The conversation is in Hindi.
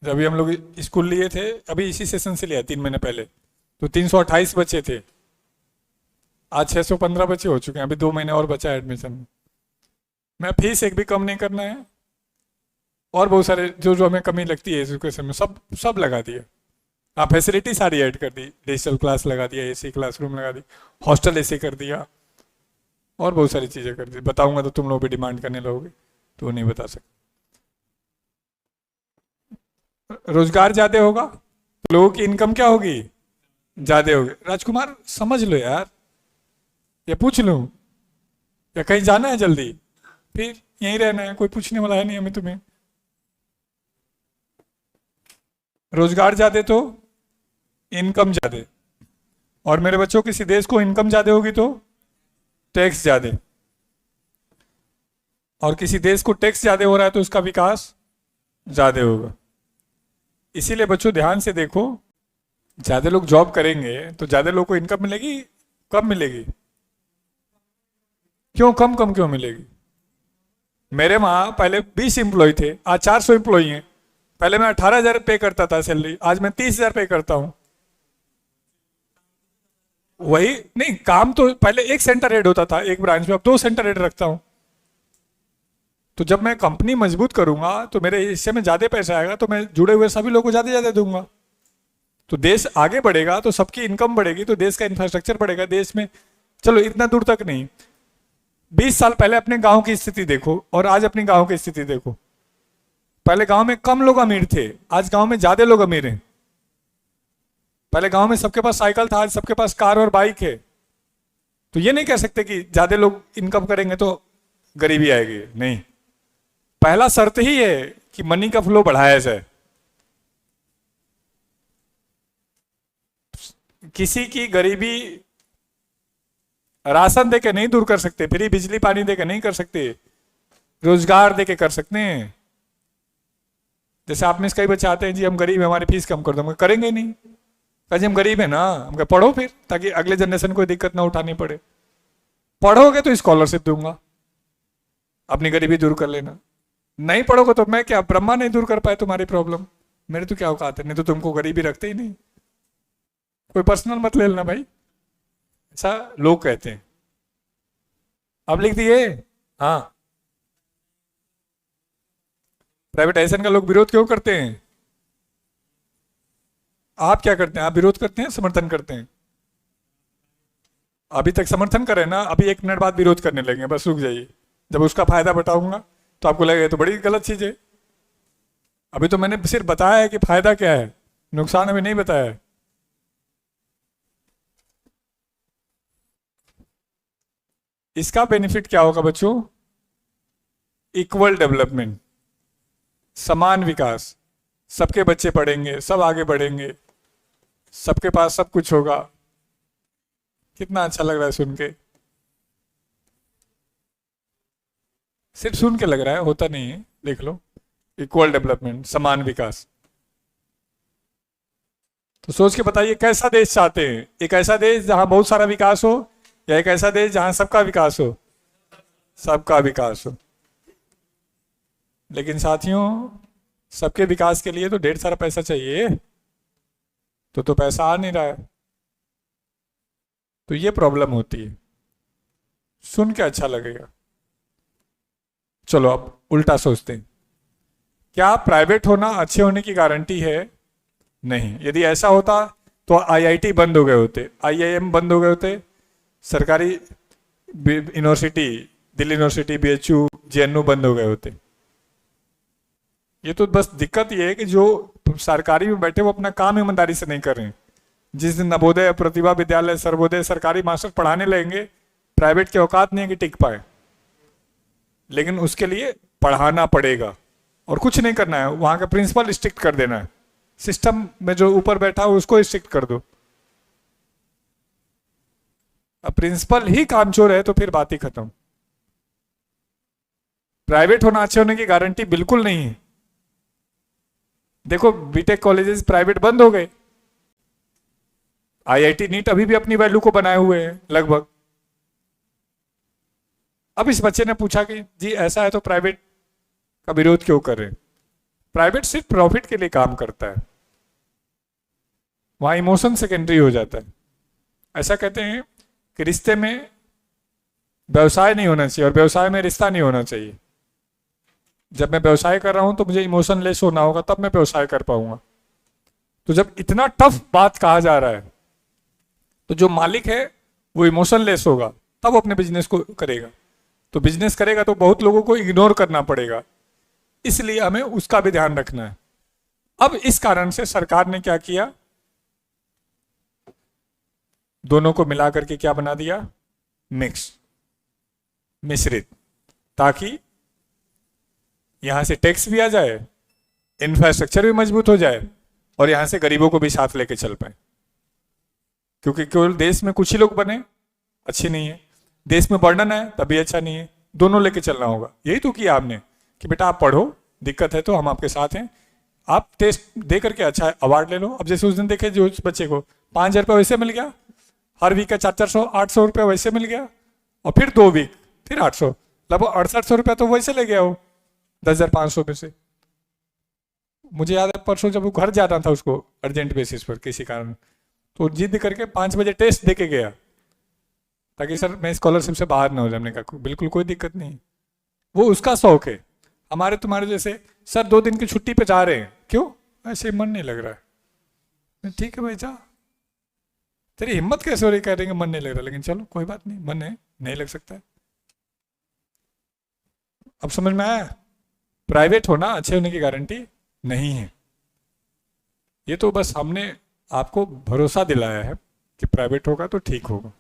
जब अभी हम लोग स्कूल लिए थे, अभी इसी सेशन से लिया 3 महीने पहले, तो 328 बच्चे थे। आज 615 बच्चे हो चुके हैं, अभी 2 महीने और बचा है एडमिशन में। मैं फीस एक भी कम नहीं करना है, और बहुत सारे जो जो हमें कमी लगती है एजुकेशन में सब सब लगा दिया। हाँ, फैसिलिटी सारी ऐड कर दी, डिजिटल क्लास लगा दिया, एसी क्लासरूम लगा दी, हॉस्टल एसी कर दिया, और बहुत सारी चीज़ें कर दी। बताऊंगा तो तुम लोग भी डिमांड करने लगोगे, तो नहीं बता सकते। रोजगार ज़्यादा होगा तो लोगों की इनकम क्या होगी, ज़्यादा होगी। राजकुमार समझ लो यार, या पूछ लूँ, या कहीं जाना है जल्दी, फिर यहीं रहना है, कोई पूछने वाला है नहीं हमें तुम्हें। रोजगार ज़्यादा तो इनकम ज़्यादा, और मेरे बच्चों किसी देश को इनकम ज़्यादा होगी तो टैक्स ज़्यादा, और किसी देश को टैक्स ज़्यादा हो रहा है तो उसका विकास ज़्यादा होगा। इसीलिए बच्चों ध्यान से देखो, ज़्यादा लोग जॉब करेंगे तो ज़्यादा लोग को इनकम मिलेगी, कम मिलेगी? क्यों कम कम क्यों मिलेगी? मेरे वहाँ पहले 20 एम्प्लॉय थे, आज 400 एम्प्लॉय हैं। पहले मैं 18,000 पे करता था सैलरी, आज मैं 30,000 पे करता हूँ। वही नहीं, काम तो पहले एक सेंटर हेड होता था एक ब्रांच में, अब 2 सेंटर हेड रखता हूँ। तो जब मैं कंपनी मजबूत करूंगा तो मेरे हिस्से में ज्यादा पैसा आएगा, तो मैं जुड़े हुए सभी लोगों को ज्यादा ज्यादा दूंगा, तो देश आगे बढ़ेगा, तो सबकी इनकम बढ़ेगी, तो देश का इंफ्रास्ट्रक्चर बढ़ेगा देश में। चलो इतना दूर तक नहीं, 20 साल पहले अपने गांव की स्थिति देखो और आज अपनी गांव की स्थिति देखो। पहले गांव में कम लोग अमीर थे, आज गांव में ज्यादा लोग अमीर हैं। पहले गांव में सबके पास साइकिल था, आज सबके पास कार और बाइक है। तो ये नहीं कह सकते कि ज्यादा लोग इनकम करेंगे तो गरीबी आएगी, नहीं। पहला शर्त ही है कि मनी का फ्लो बढ़ाया जाए। किसी की गरीबी राशन दे के नहीं दूर कर सकते, फ्री बिजली पानी दे के नहीं कर सकते, रोजगार दे के कर सकते हैं। जैसे आप में से कई बच्चे आते हैं, जी हम गरीब हैं हमारी फीस कम कर दो, करेंगे नहीं। कहे हम गरीब है ना, हम कहे पढ़ो फिर, ताकि अगले जनरेशन को दिक्कत ना उठानी पड़े। पढ़ोगे तो स्कॉलरशिप दूंगा, अपनी गरीबी दूर कर लेना। नहीं पढ़ोगे तो मैं क्या, ब्रह्मा नहीं दूर कर पाए तुम्हारी प्रॉब्लम, मेरे तो क्या औकात है, नहीं तो तुमको गरीबी रखते ही नहीं। कोई पर्सनल मत ले लेना भाई, ऐसा लोग कहते हैं। अब लिख दिए। हाँ, प्राइवेटाइजेशन का लोग विरोध क्यों करते हैं? आप क्या करते हैं, आप विरोध करते हैं समर्थन करते हैं? अभी तक समर्थन करें ना, अभी 1 मिनट बाद विरोध करने लगे, बस रुक जाइए। जब उसका फायदा बताऊंगा तो आपको लगेगा तो बड़ी गलत चीज है। अभी तो मैंने सिर्फ बताया है कि फायदा क्या है, नुकसान अभी नहीं बताया है। इसका बेनिफिट क्या होगा बच्चों? इक्वल डेवलपमेंट, समान विकास, सबके बच्चे पढ़ेंगे, सब आगे बढ़ेंगे, सबके पास सब कुछ होगा। कितना अच्छा लग रहा है सुन के, सिर्फ सुन के लग रहा है, होता नहीं है, देख लो। इक्वल डेवलपमेंट, समान विकास। तो सोच के बताइए कैसा देश चाहते हैं? एक ऐसा देश जहां बहुत सारा विकास हो, या एक ऐसा देश जहां सबका विकास हो? सबका विकास हो। लेकिन साथियों, सबके विकास के लिए तो ढेर सारा पैसा चाहिए, तो पैसा आ नहीं रहा है, तो ये प्रॉब्लम होती है। सुन के अच्छा लगेगा। चलो अब उल्टा सोचते हैं, क्या प्राइवेट होना अच्छे होने की गारंटी है? नहीं। यदि ऐसा होता तो आईआईटी बंद हो गए होते, आईआईएम बंद हो गए होते, सरकारी university, Delhi university, BHU, JNU बंद हो गए होते। ये तो बस दिक्कत ये है कि जो सरकारी में बैठे वो अपना काम ईमानदारी से नहीं कर रहे हैं। जिस दिन नवोदय, प्रतिभा विद्यालय, सर्वोदय, सरकारी मास्टर पढ़ाने लगेंगे, प्राइवेट की औकात नहीं है कि टिक पाए। लेकिन उसके लिए पढ़ाना पड़ेगा और कुछ नहीं करना है, वहां का प्रिंसिपल स्ट्रिक्ट कर देना है, सिस्टम में जो ऊपर बैठा हो उसको स्ट्रिक्ट कर दो। अब प्रिंसिपल ही कामचोर है तो फिर बात ही खत्म। प्राइवेट होना अच्छे होने की गारंटी बिल्कुल नहीं है। देखो बीटेक कॉलेजेस प्राइवेट बंद हो गए, आईआईटी नीट अभी भी अपनी वैल्यू को बनाए हुए हैं लगभग। अब इस बच्चे ने पूछा कि जी ऐसा है तो प्राइवेट का विरोध क्यों कर रहे हैं? प्राइवेट सिर्फ प्रॉफिट के लिए काम करता है, वहां इमोशन सेकेंडरी हो जाता है। ऐसा कहते हैं कि रिश्ते में व्यवसाय नहीं होना चाहिए और व्यवसाय में रिश्ता नहीं होना चाहिए। जब मैं व्यवसाय कर रहा हूं तो मुझे इमोशनलेस होना होगा, तब मैं व्यवसाय कर पाऊंगा। तो जब इतना टफ बात कहा जा रहा है, तो जो मालिक है वो इमोशनलेस होगा, तब वो अपने बिजनेस को करेगा। तो बिजनेस करेगा तो बहुत लोगों को इग्नोर करना पड़ेगा, इसलिए हमें उसका भी ध्यान रखना है। अब इस कारण से सरकार ने क्या किया, दोनों को मिला करके क्या बना दिया, मिश्रित, ताकि यहां से टैक्स भी आ जाए, इंफ्रास्ट्रक्चर भी मजबूत हो जाए और यहां से गरीबों को भी साथ लेके चल पाए। क्योंकि केवल देश में कुछ ही लोग बने अच्छी नहीं है, देश में बर्डन है तभी अच्छा नहीं है, दोनों लेके चलना होगा। यही तो किया आपने कि बेटा आप पढ़ो, दिक्कत है तो हम आपके साथ हैं, आप टेस्ट दे करके अच्छा अवार्ड ले लो। अब जैसे उस दिन देखे जो उस बच्चे को 5,000 रुपये वैसे मिल गया, हर वीक का 400-800 रुपये वैसे मिल गया, और फिर 2 वीक फिर 800, लगभग 6800 रुपया तो वैसे ले गया वो 10,500 में से। मुझे याद है परसों जब वो घर जाना था उसको अर्जेंट बेसिस पर किसी कारण, तो जिद करके 5 बजे टेस्ट दे के गया ताकि सर मैं स्कॉलरशिप से बाहर ना हो जाए। हमने कहा बिल्कुल कोई दिक्कत नहीं, वो उसका शौक है। हमारे तुम्हारे जैसे सर 2 दिन की छुट्टी पे जा रहे हैं, क्यों, ऐसे मन नहीं लग रहा है। ठीक है भाई जा, तेरी हिम्मत कैसे हो रही कह रहे मन नहीं लग रहा, लेकिन चलो कोई बात नहीं, मन है नहीं लग सकता है। अब समझ में आया, प्राइवेट होना अच्छे होने की गारंटी नहीं है। ये तो बस हमने आपको भरोसा दिलाया है कि प्राइवेट होगा तो ठीक होगा।